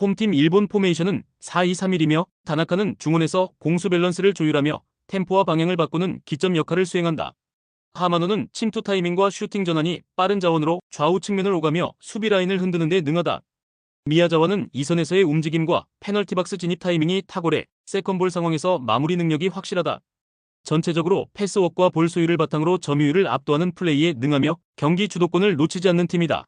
홈팀 일본 포메이션은 4-2-3-1이며 다나카는 중원에서 공수 밸런스를 조율하며 템포와 방향을 바꾸는 기점 역할을 수행한다. 하마노는 침투 타이밍과 슈팅 전환이 빠른 자원으로 좌우 측면을 오가며 수비 라인을 흔드는 데 능하다. 미야자와는 이선에서의 움직임과 페널티 박스 진입 타이밍이 탁월해 세컨볼 상황에서 마무리 능력이 확실하다. 전체적으로 패스워크와 볼 소유를 바탕으로 점유율을 압도하는 플레이에 능하며 경기 주도권을 놓치지 않는 팀이다.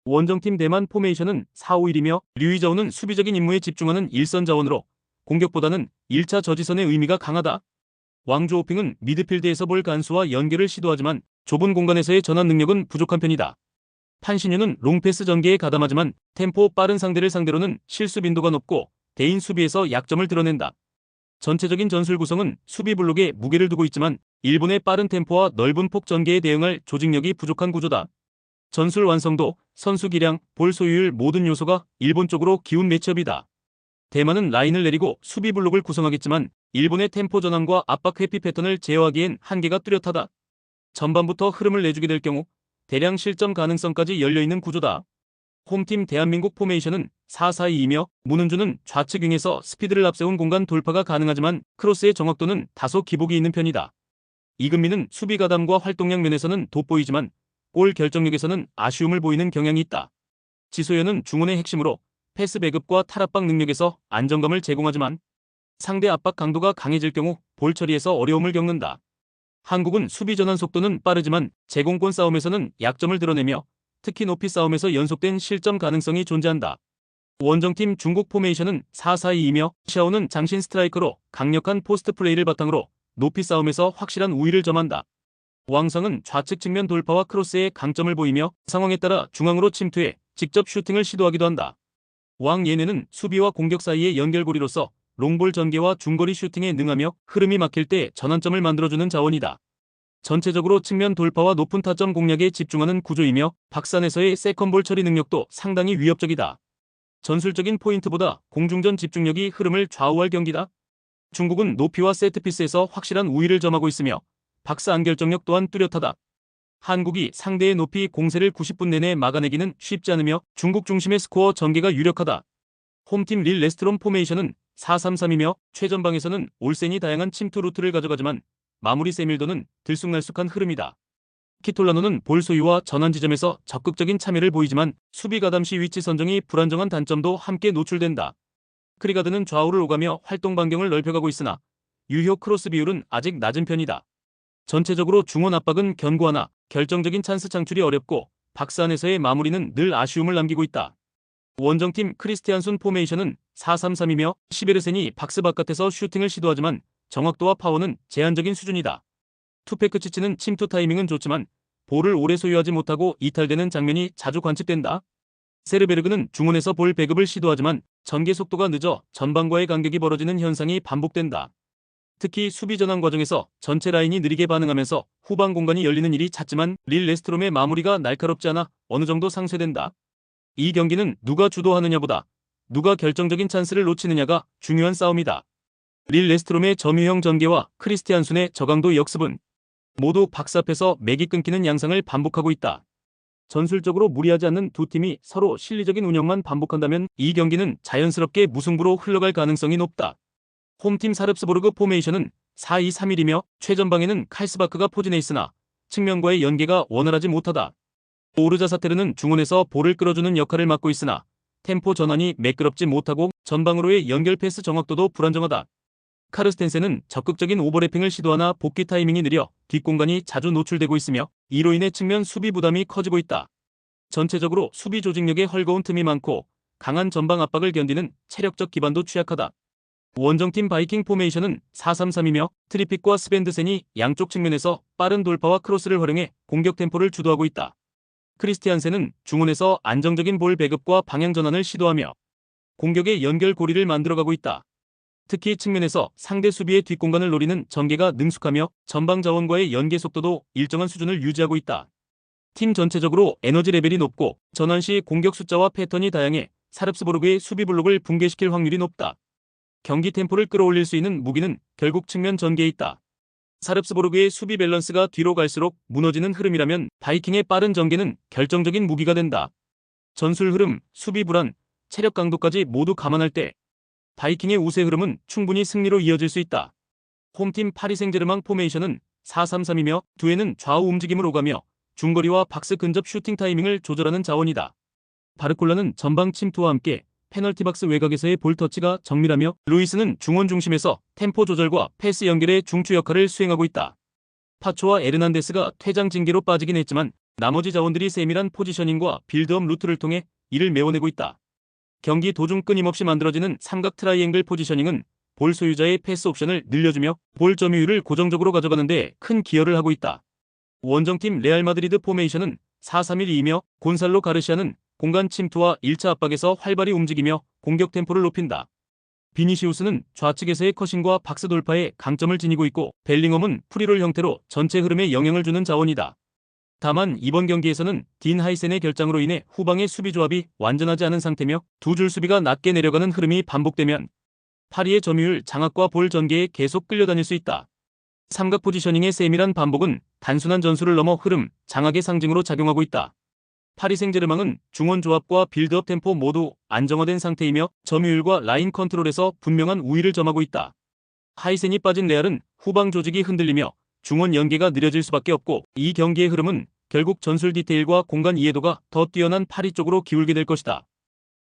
원정팀 대만 포메이션은 4-5-1이며 류이자오는 수비적인 임무에 집중하는 일선 자원으로 공격보다는 1차 저지선의 의미가 강하다. 왕주오핑은 미드필드에서 볼 간수와 연결을 시도하지만 좁은 공간에서의 전환 능력은 부족한 편이다. 판신유는 롱패스 전개에 가담하지만 템포 빠른 상대를 상대로는 실수 빈도가 높고 대인 수비에서 약점을 드러낸다. 전체적인 전술 구성은 수비 블록에 무게를 두고 있지만 일본의 빠른 템포와 넓은 폭 전개에 대응할 조직력이 부족한 구조다. 전술 완성도, 선수 기량, 볼 소유율 모든 요소가 일본 쪽으로 기운 매치업이다. 대만은 라인을 내리고 수비 블록을 구성하겠지만 일본의 템포 전환과 압박 회피 패턴을 제어하기엔 한계가 뚜렷하다. 전반부터 흐름을 내주게 될 경우 대량 실점 가능성까지 열려있는 구조다. 홈팀 대한민국 포메이션은 4-4-2이며 문은주는 좌측 윙에서 스피드를 앞세운 공간 돌파가 가능하지만 크로스의 정확도는 다소 기복이 있는 편이다. 이금민은 수비 가담과 활동량 면에서는 돋보이지만 골 결정력에서는 아쉬움을 보이는 경향이 있다. 지소연은 중원의 핵심으로 패스 배급과 탈압박 능력에서 안정감을 제공하지만 상대 압박 강도가 강해질 경우 볼 처리에서 어려움을 겪는다. 한국은 수비 전환 속도는 빠르지만 제공권 싸움에서는 약점을 드러내며 특히 높이 싸움에서 연속된 실점 가능성이 존재한다. 원정팀 중국 포메이션은 4-4-2이며 샤오는 장신 스트라이커로 강력한 포스트 플레이를 바탕으로 높이 싸움에서 확실한 우위를 점한다. 왕성은 좌측 측면 돌파와 크로스에 강점을 보이며 상황에 따라 중앙으로 침투해 직접 슈팅을 시도하기도 한다. 왕예네는 수비와 공격 사이의 연결고리로서 롱볼 전개와 중거리 슈팅에 능하며 흐름이 막힐 때 전환점을 만들어주는 자원이다. 전체적으로 측면 돌파와 높은 타점 공략에 집중하는 구조이며 박산에서의 세컨볼 처리 능력도 상당히 위협적이다. 전술적인 포인트보다 공중전 집중력이 흐름을 좌우할 경기다. 중국은 높이와 세트피스에서 확실한 우위를 점하고 있으며 박스 안결정력 또한 뚜렷하다. 한국이 상대의 높이 공세를 90분 내내 막아내기는 쉽지 않으며 중국 중심의 스코어 전개가 유력하다. 홈팀 릴 레스트롬 포메이션은 4-3-3이며 최전방에서는 올센이 다양한 침투 루트를 가져가지만 마무리 세밀도는 들쑥날쑥한 흐름이다. 키톨라노는 볼 소유와 전환 지점에서 적극적인 참여를 보이지만 수비 가담 시 위치 선정이 불안정한 단점도 함께 노출된다. 크리가드는 좌우를 오가며 활동 반경을 넓혀가고 있으나 유효 크로스 비율은 아직 낮은 편이다. 전체적으로 중원 압박은 견고하나 결정적인 찬스 창출이 어렵고 박스 안에서의 마무리는 늘 아쉬움을 남기고 있다. 원정팀 크리스티안순 포메이션은 4-3-3이며 시베르센이 박스 바깥에서 슈팅을 시도하지만 정확도와 파워는 제한적인 수준이다. 투페크 치치는 침투 타이밍은 좋지만 볼을 오래 소유하지 못하고 이탈되는 장면이 자주 관측된다. 세르베르그는 중원에서 볼 배급을 시도하지만 전개 속도가 늦어 전방과의 간격이 벌어지는 현상이 반복된다. 특히 수비 전환 과정에서 전체 라인이 느리게 반응하면서 후방 공간이 열리는 일이 잦지만 릴 레스트롬의 마무리가 날카롭지 않아 어느 정도 상쇄된다. 이 경기는 누가 주도하느냐보다 누가 결정적인 찬스를 놓치느냐가 중요한 싸움이다. 릴 레스트롬의 점유형 전개와 크리스티안순의 저강도 역습은 모두 박스 앞에서 맥이 끊기는 양상을 반복하고 있다. 전술적으로 무리하지 않는 두 팀이 서로 실리적인 운영만 반복한다면 이 경기는 자연스럽게 무승부로 흘러갈 가능성이 높다. 홈팀 사릅스부르크 포메이션은 4-2-3-1이며 최전방에는 칼스바크가 포진해 있으나 측면과의 연계가 원활하지 못하다. 오르자사테르는 중원에서 볼을 끌어주는 역할을 맡고 있으나 템포 전환이 매끄럽지 못하고 전방으로의 연결 패스 정확도도 불안정하다. 카르스텐센은 적극적인 오버래핑을 시도하나 복귀 타이밍이 느려 뒷공간이 자주 노출되고 있으며 이로 인해 측면 수비 부담이 커지고 있다. 전체적으로 수비 조직력에 헐거운 틈이 많고 강한 전방 압박을 견디는 체력적 기반도 취약하다. 원정팀 바이킹 포메이션은 4-3-3이며 트리픽과 스벤드센이 양쪽 측면에서 빠른 돌파와 크로스를 활용해 공격 템포를 주도하고 있다. 크리스티안센은 중원에서 안정적인 볼 배급과 방향 전환을 시도하며 공격의 연결 고리를 만들어가고 있다. 특히 측면에서 상대 수비의 뒷공간을 노리는 전개가 능숙하며 전방 자원과의 연계 속도도 일정한 수준을 유지하고 있다. 팀 전체적으로 에너지 레벨이 높고 전환 시 공격 숫자와 패턴이 다양해 사릅스부르크의 수비 블록을 붕괴시킬 확률이 높다. 경기 템포를 끌어올릴 수 있는 무기는 결국 측면 전개에 있다. 사릅스부르크의 수비 밸런스가 뒤로 갈수록 무너지는 흐름이라면 바이킹의 빠른 전개는 결정적인 무기가 된다. 전술 흐름, 수비 불안, 체력 강도까지 모두 감안할 때 바이킹의 우세 흐름은 충분히 승리로 이어질 수 있다. 홈팀 파리 생제르맹 포메이션은 4-3-3이며 두에는 좌우 움직임을 오가며 중거리와 박스 근접 슈팅 타이밍을 조절하는 자원이다. 바르콜라는 전방 침투와 함께 페널티 박스 외곽에서의 볼 터치가 정밀하며 루이스는 중원 중심에서 템포 조절과 패스 연결의 중추 역할을 수행하고 있다. 파초와 에르난데스가 퇴장 징계로 빠지긴 했지만 나머지 자원들이 세밀한 포지셔닝과 빌드업 루트를 통해 이를 메워내고 있다. 경기 도중 끊임없이 만들어지는 삼각 트라이앵글 포지셔닝은 볼 소유자의 패스 옵션을 늘려주며 볼 점유율을 고정적으로 가져가는 데 큰 기여를 하고 있다. 원정팀 레알 마드리드 포메이션은 4-3-1-2이며 곤살로 가르시아는 공간 침투와 1차 압박에서 활발히 움직이며 공격 템포를 높인다. 비니시우스는 좌측에서의 커싱과 박스 돌파에 강점을 지니고 있고 벨링엄은 프리롤 형태로 전체 흐름에 영향을 주는 자원이다. 다만 이번 경기에서는 딘 하이센의 결장으로 인해 후방의 수비 조합이 완전하지 않은 상태며 두 줄 수비가 낮게 내려가는 흐름이 반복되면 파리의 점유율 장악과 볼 전개에 계속 끌려다닐 수 있다. 삼각 포지셔닝의 세밀한 반복은 단순한 전술을 넘어 흐름, 장악의 상징으로 작용하고 있다. 파리 생제르맹은 중원 조합과 빌드업 템포 모두 안정화된 상태이며 점유율과 라인 컨트롤에서 분명한 우위를 점하고 있다. 하이센이 빠진 레알은 후방 조직이 흔들리며 중원 연계가 느려질 수밖에 없고 이 경기의 흐름은 결국 전술 디테일과 공간 이해도가 더 뛰어난 파리 쪽으로 기울게 될 것이다.